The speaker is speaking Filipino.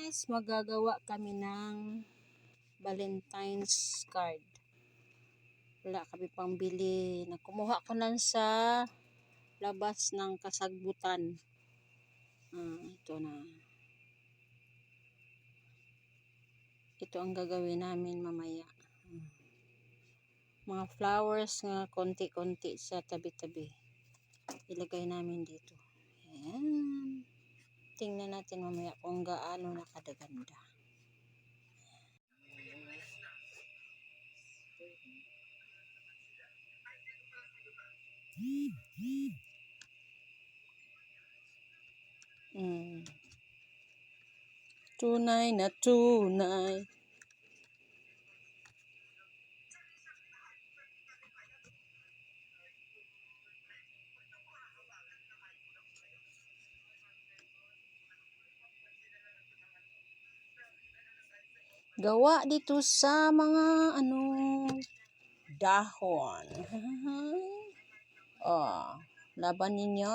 guys, magagawa kami ng Valentine's card. Wala kami pang bili. Kumuha ko lang sa labas ng kasagbutan. Ito na. Ito ang gagawin namin mamaya. Mga flowers nga konti-konti sa tabi-tabi. Ilagay namin dito. Ayan. Tingnan natin mamaya kung gaano nakadaganda. Tunay na tunay. Gawa dito sa mga dahon. Laban ninyo.